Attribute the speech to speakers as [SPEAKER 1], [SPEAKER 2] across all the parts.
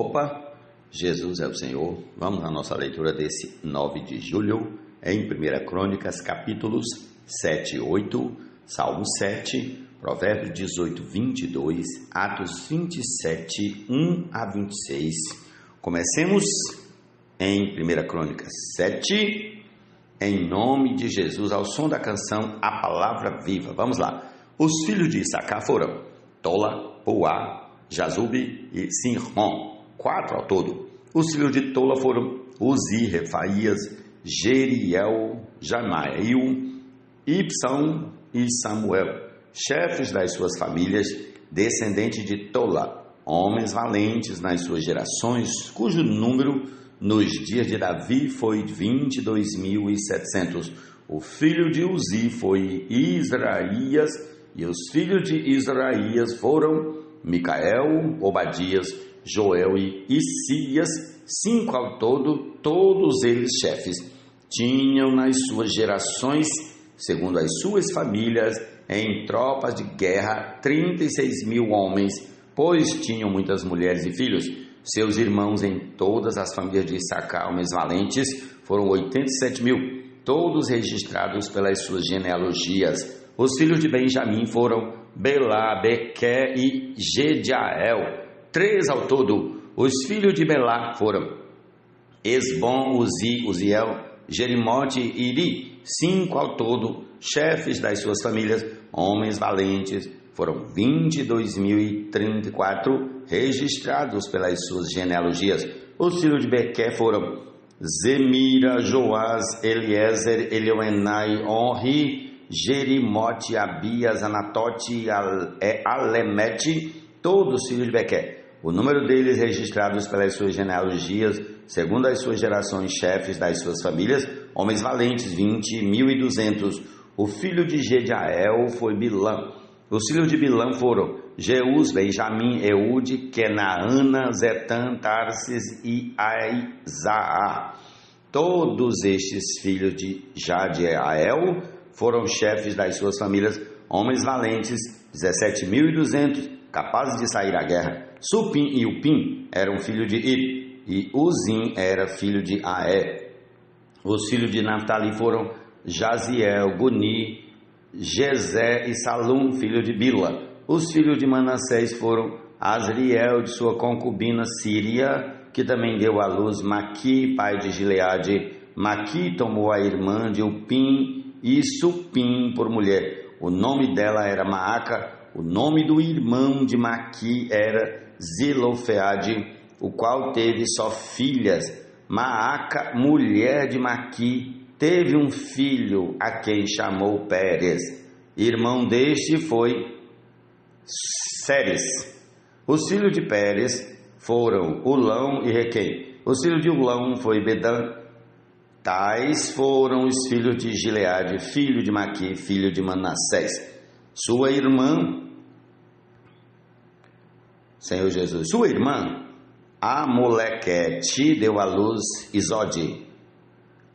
[SPEAKER 1] Opa, Jesus é o Senhor. Vamos à nossa leitura desse 9 de julho, em 1 Crônicas, capítulos 7 e 8, Salmo 7, Provérbios 18, 22, Atos 27, 1 a 26. Comecemos em 1 Crônicas 7, em nome de Jesus, ao som da canção A Palavra Viva. Vamos lá. Os filhos de Issacar foram Tola, Puá, Jazube e Sinrom, 4 ao todo. Os filhos de Tola foram Uzi, Refaías, Jeriel, Jamael, Ibsão e Samuel, chefes das suas famílias, descendentes de Tola, homens valentes nas suas gerações, cujo número nos dias de Davi foi 22.700. O filho de Uzi foi Israías, e os filhos de Israías foram Micael, Obadias, Joel e Isias, 5 ao todo, todos eles chefes. Tinham nas suas gerações, segundo as suas famílias, em tropas de guerra, 36.000 homens, pois tinham muitas mulheres e filhos. Seus irmãos em todas as famílias de Issacar, homens valentes, foram 87.000, todos registrados pelas suas genealogias. Os filhos de Benjamim foram Belá, Bequer e Gediael, 3 ao todo. Os filhos de Belá foram Esbom, Uzi, Uziel, Jerimote e Iri, 5 ao todo, chefes das suas famílias, homens valentes, foram 22.034 registrados pelas suas genealogias. Os filhos de Bequer foram Zemira, Joás, Eliezer, Elioenai, Onri, Jerimote, Abias, Anatote e Alemete, todos filhos de Bequer. O número deles registrados pelas suas genealogias, segundo as suas gerações, chefes das suas famílias, homens valentes, 20.200. O filho de Gediael foi Bilã. Os filhos de Bilã foram Jeus, Benjamim, Eude, Kenaana, Zetã, Tarsis e Aizaá. Todos estes filhos de Jadiael foram chefes das suas famílias, homens valentes, 17.200, capazes de sair à guerra. Supim e Upim eram filhos de Ir, e Uzim era filho de Aé. Os filhos de Naftali foram Jaziel, Guni, Jezé e Salum, filho de Bila. Os filhos de Manassés foram Asriel, de sua concubina Síria, que também deu à luz Maqui, pai de Gileade. Maqui tomou a irmã de Upim e Supim por mulher. O nome dela era Maaca. O nome do irmão de Maqui era Zilofeade, o qual teve só filhas. Maaca, mulher de Maqui, teve um filho a quem chamou Pérez. Irmão deste foi Séres. Os filhos de Pérez foram Ulão e Requem. Os filhos de Ulão foi Bedã. Tais foram os filhos de Gileade, filho de Maqui, filho de Manassés. Sua irmã, Senhor Jesus, sua irmã, Amolequete, deu à luz Isode,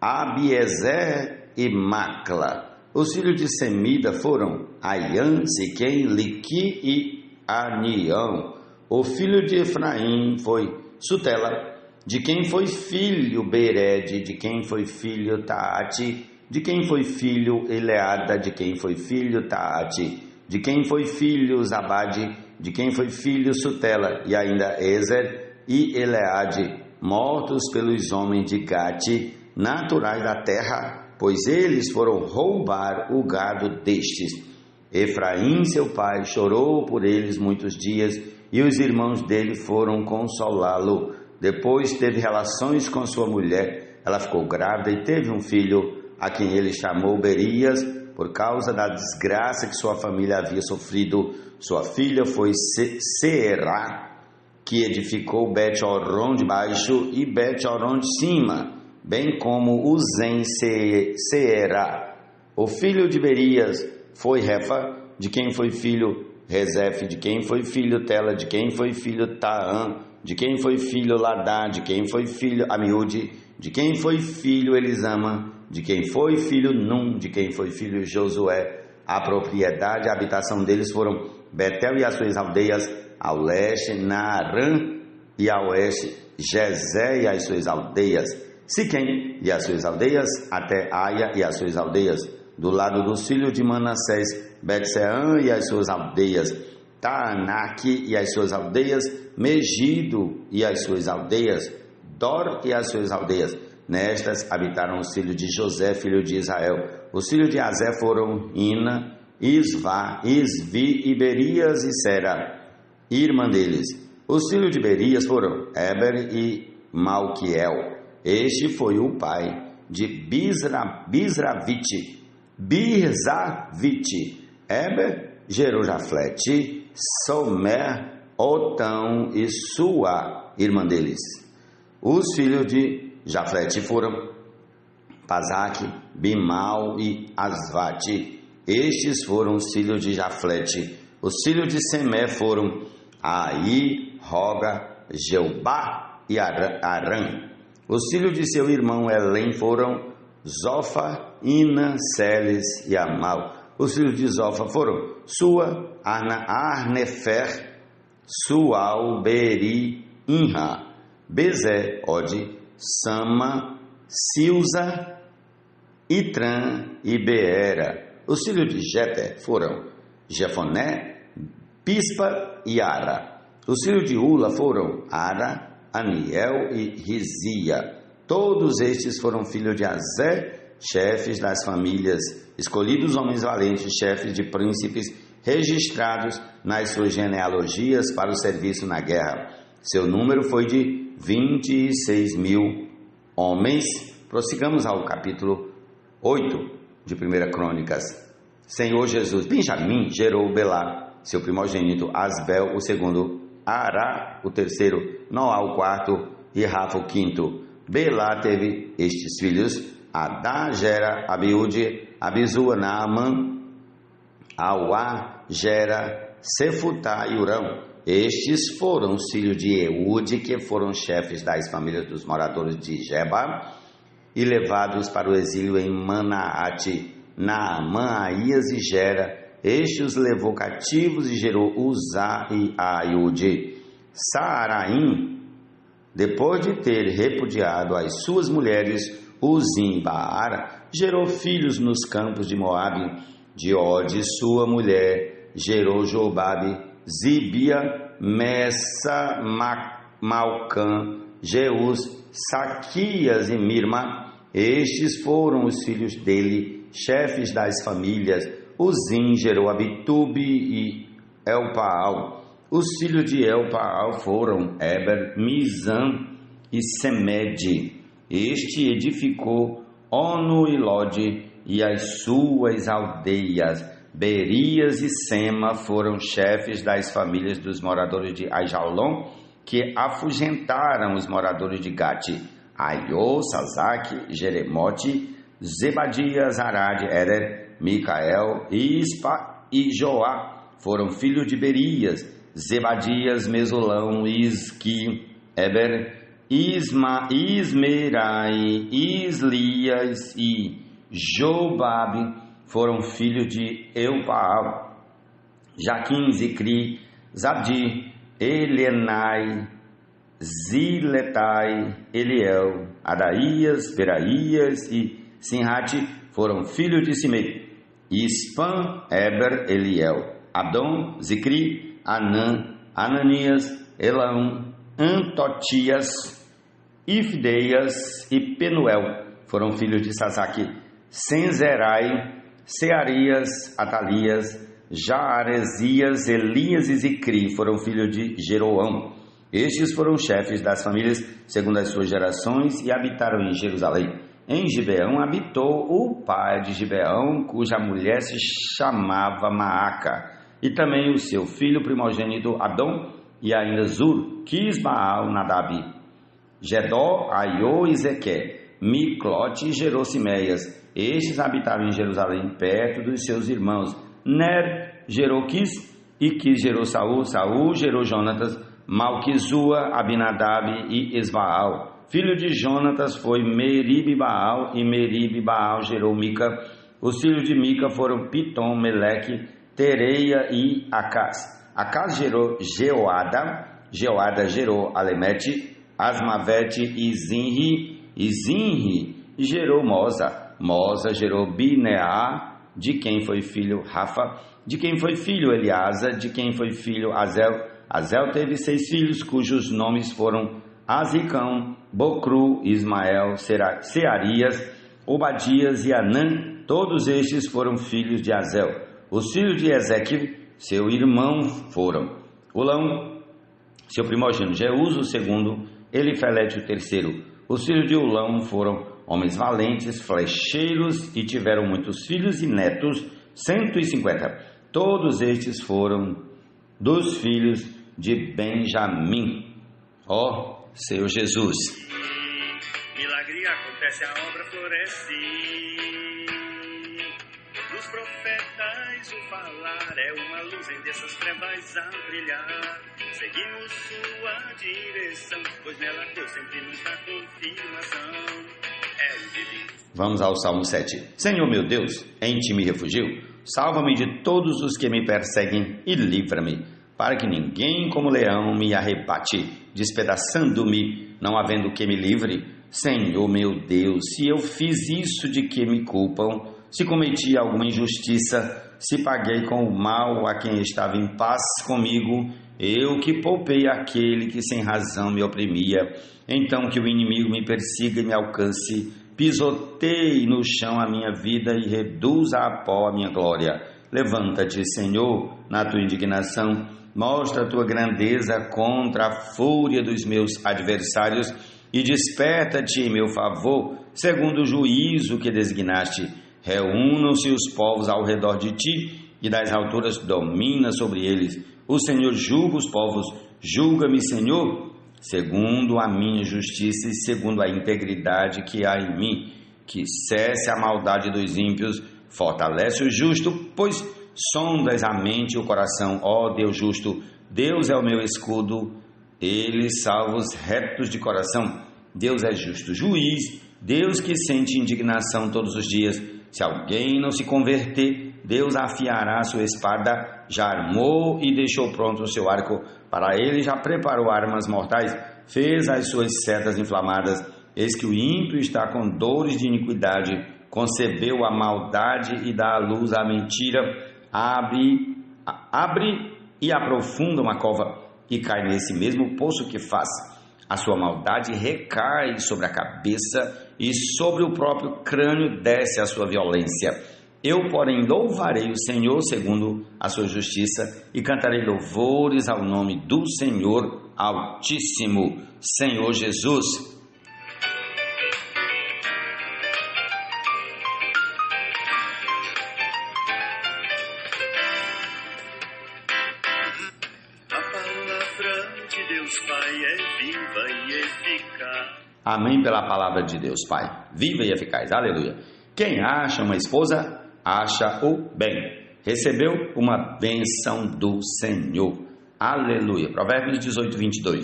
[SPEAKER 1] Abiezer e Macla. Os filhos de Semida foram Aian, Siquém, Liqui e Anião. O filho de Efraim foi Sutela, de quem foi filho Bered, de quem foi filho Taate, de quem foi filho Eleada, de quem foi filho Taate, de quem foi filho Zabade, de quem foi filho Sutela, e ainda Ezer e Eleade, mortos pelos homens de Gate, naturais da terra, pois eles foram roubar o gado destes. Efraim, seu pai, chorou por eles muitos dias, e os irmãos dele foram consolá-lo. Depois teve relações com sua mulher, ela ficou grávida e teve um filho, a quem ele chamou Berias, por causa da desgraça que sua família havia sofrido. Sua filha foi Seerá, que edificou Bet-Horon de baixo e Bet-Horon de cima, bem como Uzem Seerá. O filho de Berias foi Refa, de quem foi filho Rezefe, de quem foi filho Tela, de quem foi filho Taã, de quem foi filho Ladá, de quem foi filho Amiúde, de quem foi filho Elisama, de quem foi filho Num, de quem foi filho Josué. A propriedade e a habitação deles foram Betel e as suas aldeias, ao leste, Naarã e a oeste Gezé e as suas aldeias, Siquém e as suas aldeias, até Aia e as suas aldeias. Do lado dos filhos de Manassés, Bet-Seã e as suas aldeias, Taanaque e as suas aldeias, Megido e as suas aldeias, Dor e as suas aldeias. Nestas habitaram os filhos de José, filho de Israel. Os filhos de Azé foram Ina, Isvá, Isvi e Berias e Sera, irmã deles. Os filhos de Berias foram Eber e Malquiel. Este foi o pai de Birzavite. Eber gerou Jaflete, Somer, Otão e Sua, irmã deles. Os filhos de Jaflete foram Pazaque, Bimal e Asvate. Estes foram os filhos de Jaflete. Os filhos de Semé foram Aí, Roga, Jeubá e Arã. Os filhos de seu irmão Elém foram Zofa, Ina, Celes e Amal. Os filhos de Zofa foram Sua, Arnefer, Sual, Beri, Inha, Bezé, Ode, Sama, Silza, Itran e Beera. Os filhos de Jeter foram Jefoné, Pispa e Ara. Os filhos de Ula foram Ara, Aniel e Rizia. Todos estes foram filhos de Azé, chefes das famílias, escolhidos homens valentes, chefes de príncipes, registrados nas suas genealogias para o serviço na guerra. Seu número foi de 26.000 homens. Prossigamos ao capítulo 8 de 1 Crônicas. Senhor Jesus, Benjamim gerou Belá, seu primogênito, Asbel, o segundo, Ará, o terceiro, Noá, o quarto, e Rafa, o quinto. Belá teve estes filhos: Adá gera Abiúde, Abizua, Naamã, Auá gera Sefutá e Urão. Estes foram os filhos de Eude, que foram chefes das famílias dos moradores de Geba e levados para o exílio em Manaate. Naamã, Aías e Gera. Este os levou cativos e gerou Uzá e Aiude. Saaraim, depois de ter repudiado as suas mulheres, Uzim e Baara, gerou filhos nos campos de Moabe. De Ode, sua mulher, gerou Jobabe, Zibia, Messa, Malcã, Jeus, Saquias e Mirma. Estes foram os filhos dele, chefes das famílias. Uzim gerou Abitube e Elpaal. Os filhos de Elpaal foram Eber, Mizam e Semede. Este edificou Ono e Lode e as suas aldeias. Berias e Sema foram chefes das famílias dos moradores de Aijalon, que afugentaram os moradores de Gate. Aiô, Sazaque, Jeremote, Zebadias, Arad, Eder, Micael, Ispa e Joá foram filhos de Berias. Zebadias, Mesulão, Isqui, Eber, Ismerai, Islias e Jobabe foram filhos de Elpaal. Jaquim, Zicri, Zabdi, Elenai, Ziletai, Eliel, Adaías, Beraías e Sinhate foram filhos de Simei. Ispan, Eber, Eliel, Abdom, Zicri, Anã, Ananias, Elão, Antotias, Ifdeias e Penuel foram filhos de Sazaque. Senzerai, Searias, Atalias, Jaaresias, Elias e Zicri foram filhos de Jeroão. Estes foram chefes das famílias segundo as suas gerações e habitaram em Jerusalém. Em Gibeão habitou o pai de Gibeão, cuja mulher se chamava Maaca, e também o seu filho primogênito Adom, e ainda Zur, Quisbaal, Nadab, Gedó, Aiô e Zequé. Miclote gerou Simeias. Estes habitaram em Jerusalém, perto dos seus irmãos. Ner gerou Quis, e Quis gerou Saul. Saul gerou Jonatas, Malquizua, Abinadab e Esbaal. Filho de Jonatas foi Meribe-Baal, e Meribe-Baal gerou Mica. Os filhos de Mica foram Pitom, Meleque, Tereia e Acás. Acás gerou Jeoada, Jeoada gerou Alemete, Asmavete e Zinri gerou Mosa. Mosa gerou Bineá, de quem foi filho Rafa, de quem foi filho Eliasa, de quem foi filho Azel. Azel teve 6 filhos, cujos nomes foram Azricão, Bocru, Ismael, Searias, Obadias e Anã. Todos estes foram filhos de Azel. Os filhos de Ezequiel, seu irmão, foram Ulão, seu primogênito, Jeús, o segundo, Elifelete, o terceiro. Os filhos de Ulão foram homens valentes, flecheiros, e tiveram muitos filhos e netos, 150. Todos estes foram dos filhos de Benjamim. Ó Senhor Jesus.
[SPEAKER 2] Milagre acontece, a obra floresce. Dos profetas o falar é uma luz em dessas trevas a brilhar. Seguimos sua direção, pois nela Deus sempre nos dá confirmação. É o divino.
[SPEAKER 1] Vamos ao Salmo 7. Senhor meu Deus, em ti me refugio. Salva-me de todos os que me perseguem e livra-me, para que ninguém como leão me arrebate, despedaçando-me, não havendo que me livre. Senhor meu Deus, se eu fiz isso, de que me culpam? Se cometi alguma injustiça, se paguei com o mal a quem estava em paz comigo, eu que poupei aquele que sem razão me oprimia, então que o inimigo me persiga e me alcance, pisoteie no chão a minha vida e reduza a pó a minha glória. Levanta-te, Senhor, na tua indignação, mostra a tua grandeza contra a fúria dos meus adversários e desperta-te em meu favor, segundo o juízo que designaste. Reúnam-se os povos ao redor de ti e das alturas domina sobre eles. O Senhor julga os povos, julga-me, Senhor, segundo a minha justiça e segundo a integridade que há em mim. Que cesse a maldade dos ímpios, fortalece o justo, pois sondas a mente e o coração. Ó Deus justo, Deus é o meu escudo, ele salva os retos de coração. Deus é justo juiz, Deus que sente indignação todos os dias. Se alguém não se converter, Deus afiará a sua espada, já armou e deixou pronto o seu arco. Para ele já preparou armas mortais, fez as suas setas inflamadas. Eis que o ímpio está com dores de iniquidade, concebeu a maldade e dá à luz a mentira. Abre e aprofunda uma cova e cai nesse mesmo poço que faz. A sua maldade recai sobre a cabeça e sobre o próprio crânio desce a sua violência. Eu, porém, louvarei o Senhor segundo a sua justiça e cantarei louvores ao nome do Senhor Altíssimo. Senhor Jesus. Amém pela palavra de Deus, Pai, viva e eficaz, aleluia. Quem acha uma esposa, acha o bem, recebeu uma bênção do Senhor, aleluia. Provérbios 18, 22.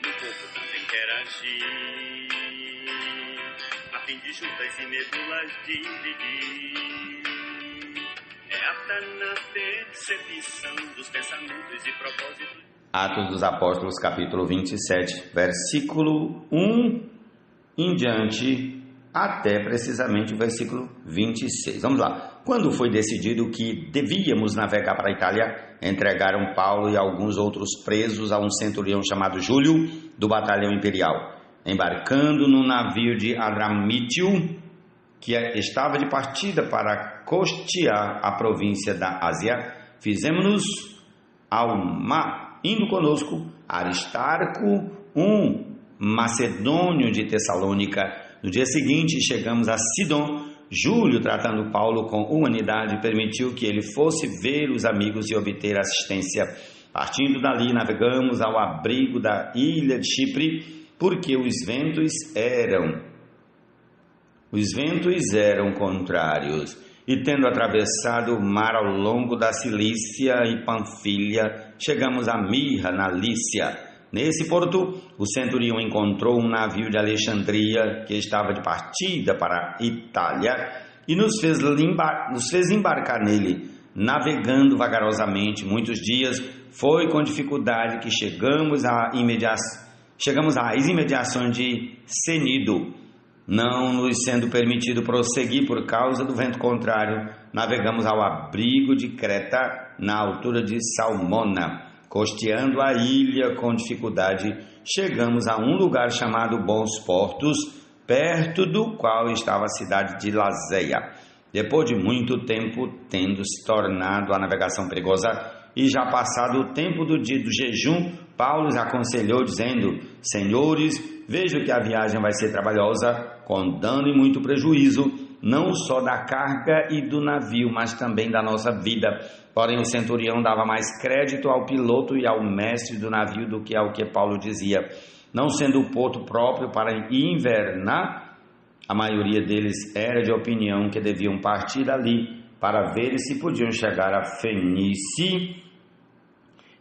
[SPEAKER 2] No corpo também quer agir, a fim de juntas e medulas dividir. É apta na percepção dos pensamentos e propósitos.
[SPEAKER 1] Atos dos Apóstolos, capítulo 27, versículo 1 em diante, até precisamente o versículo 26. Vamos lá. Quando foi decidido que devíamos navegar para a Itália, entregaram Paulo e alguns outros presos a um centurião chamado Júlio, do batalhão imperial. Embarcando no navio de Adramítio, que estava de partida para costear a província da Ásia, fizemos-nos ao mar, indo conosco Aristarco, um macedônio de Tessalônica. No dia seguinte chegamos a Sidom. Júlio, tratando Paulo com humanidade, permitiu que ele fosse ver os amigos e obter assistência. Partindo dali, navegamos ao abrigo da ilha de Chipre, porque os ventos eram contrários. E tendo atravessado o mar ao longo da Cilícia e Panfilha, chegamos a Mirra, na Lícia. Nesse porto, o centurião encontrou um navio de Alexandria que estava de partida para a Itália e nos fez embarcar nele. navegando vagarosamente muitos dias, foi com dificuldade que chegamos às imediações de Cnido. Não nos sendo permitido prosseguir por causa do vento contrário, navegamos ao abrigo de Creta, na altura de Salmona. Costeando a ilha com dificuldade, chegamos a um lugar chamado Bons Portos, perto do qual estava a cidade de Lazeia. Depois de muito tempo, tendo se tornado a navegação perigosa e já passado o tempo do dia do jejum, Paulo os aconselhou, dizendo: Senhores, vejo que a viagem vai ser trabalhosa, com dano e muito prejuízo, não só da carga e do navio, mas também da nossa vida. Porém, o centurião dava mais crédito ao piloto e ao mestre do navio do que ao que Paulo dizia. Não sendo o porto próprio para invernar, a maioria deles era de opinião que deviam partir dali para ver se podiam chegar a Fenice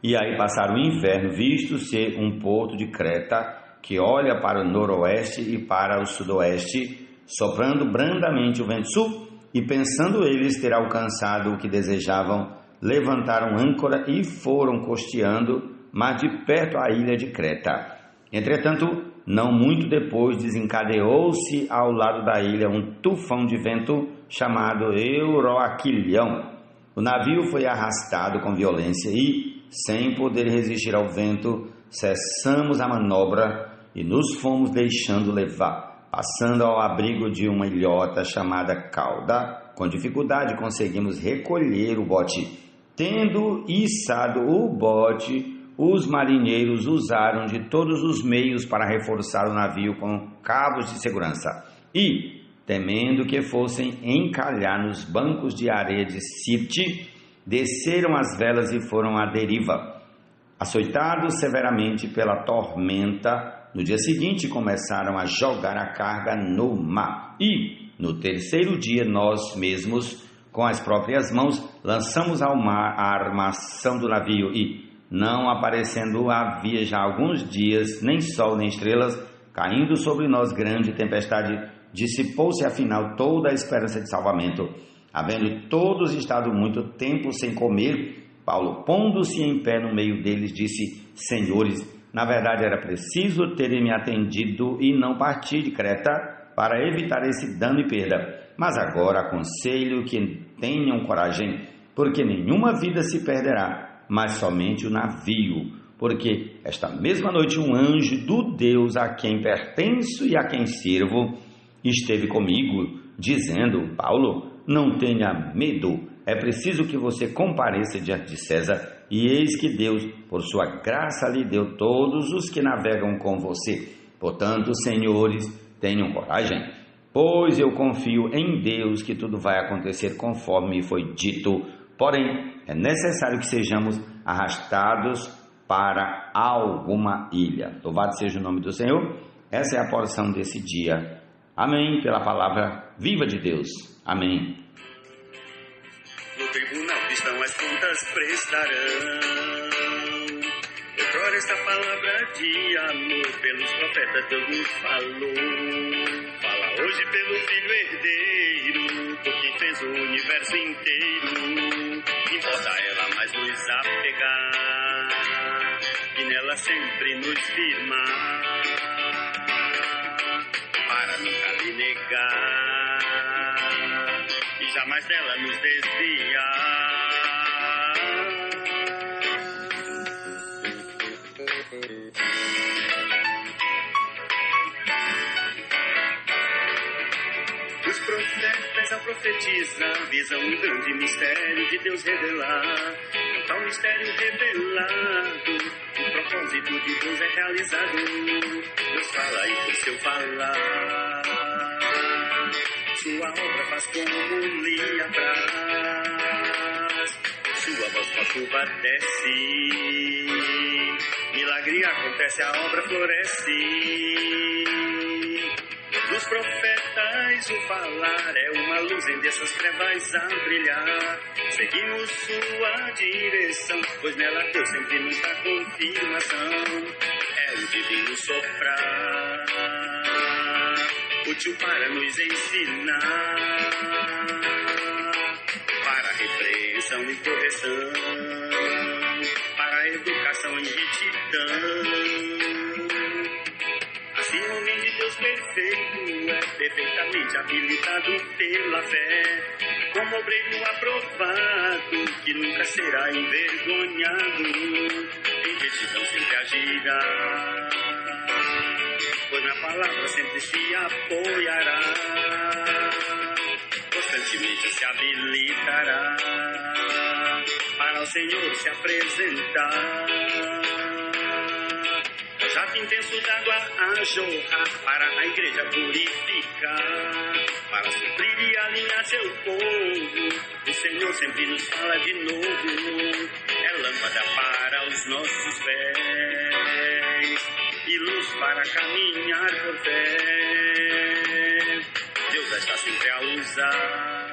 [SPEAKER 1] e aí passar o inverno, visto ser um porto de Creta que olha para o noroeste e para o sudoeste, soprando brandamente o vento sul, e pensando eles ter alcançado o que desejavam, levantaram âncora e foram costeando, mas de perto a ilha de Creta. Entretanto, não muito depois, desencadeou-se ao lado da ilha um tufão de vento chamado Euroaquilhão. O navio foi arrastado com violência e, sem poder resistir ao vento, cessamos a manobra e nos fomos deixando levar, passando ao abrigo de uma ilhota chamada Cauda. Com dificuldade conseguimos recolher o bote. Tendo içado o bote, os marinheiros usaram de todos os meios para reforçar o navio com cabos de segurança e, temendo que fossem encalhar nos bancos de areia de Sirte, desceram as velas e foram à deriva. Açoitados severamente pela tormenta, no dia seguinte começaram a jogar a carga no mar e, no terceiro dia, nós mesmos, com as próprias mãos, lançamos ao mar a armação do navio e, não aparecendo havia já alguns dias, nem sol nem estrelas, caindo sobre nós grande tempestade, dissipou-se afinal toda a esperança de salvamento. Havendo todos estado muito tempo sem comer, Paulo, pondo-se em pé no meio deles, disse: Senhores, na verdade era preciso terem me atendido e não partir de Creta para evitar esse dano e perda. Mas agora aconselho que tenham coragem, porque nenhuma vida se perderá, mas somente o navio, porque esta mesma noite um anjo do Deus a quem pertenço e a quem sirvo esteve comigo, dizendo: Paulo, não tenha medo, é preciso que você compareça diante de César, e eis que Deus, por sua graça, lhe deu todos os que navegam com você. Portanto, senhores, tenham coragem, pois eu confio em Deus que tudo vai acontecer conforme me foi dito. Porém, é necessário que sejamos arrastados para alguma ilha. Louvado seja o nome do Senhor. Essa é a porção desse dia. Amém, pela palavra viva de Deus. Amém.
[SPEAKER 2] No tribunal cristão as contas prestarão. Outrora esta palavra de amor pelos profetas Deus nos falou. Fala hoje pelo Filho herdeiro, por quem fez o universo inteiro. Importa ela mais nos apegar e nela sempre nos firmar, para nunca lhe negar e jamais dela nos desviar. Os profetas ao profetizar visam um grande mistério de Deus revelar. Com tal mistério revelado, o propósito de Deus é realizado. Deus fala e por seu falar sua obra faz como lhe apraz. Sua voz com a chuva desce, milagre acontece, a obra floresce. Dos profetas o falar é uma luz em dessas trevas a brilhar. Seguimos sua direção, pois nela Deus sempre nos dá confirmação. É o divino soprar, útil para nos ensinar, para repreensar repreensão e correção, para a educação em retidão. Assim o homem de Deus perfeito é perfeitamente habilitado pela fé, como obreiro aprovado, que nunca será envergonhado, em retidão sempre agirá, pois na palavra sempre se apoiará, constantemente se habilitará, para o Senhor se apresentar. Jato intenso d'água a jorrar, para a igreja purificar, para suprir e alinhar seu povo. O Senhor sempre nos fala de novo, é lâmpada para os nossos pés e luz para caminhar por fé. Deus está sempre a usar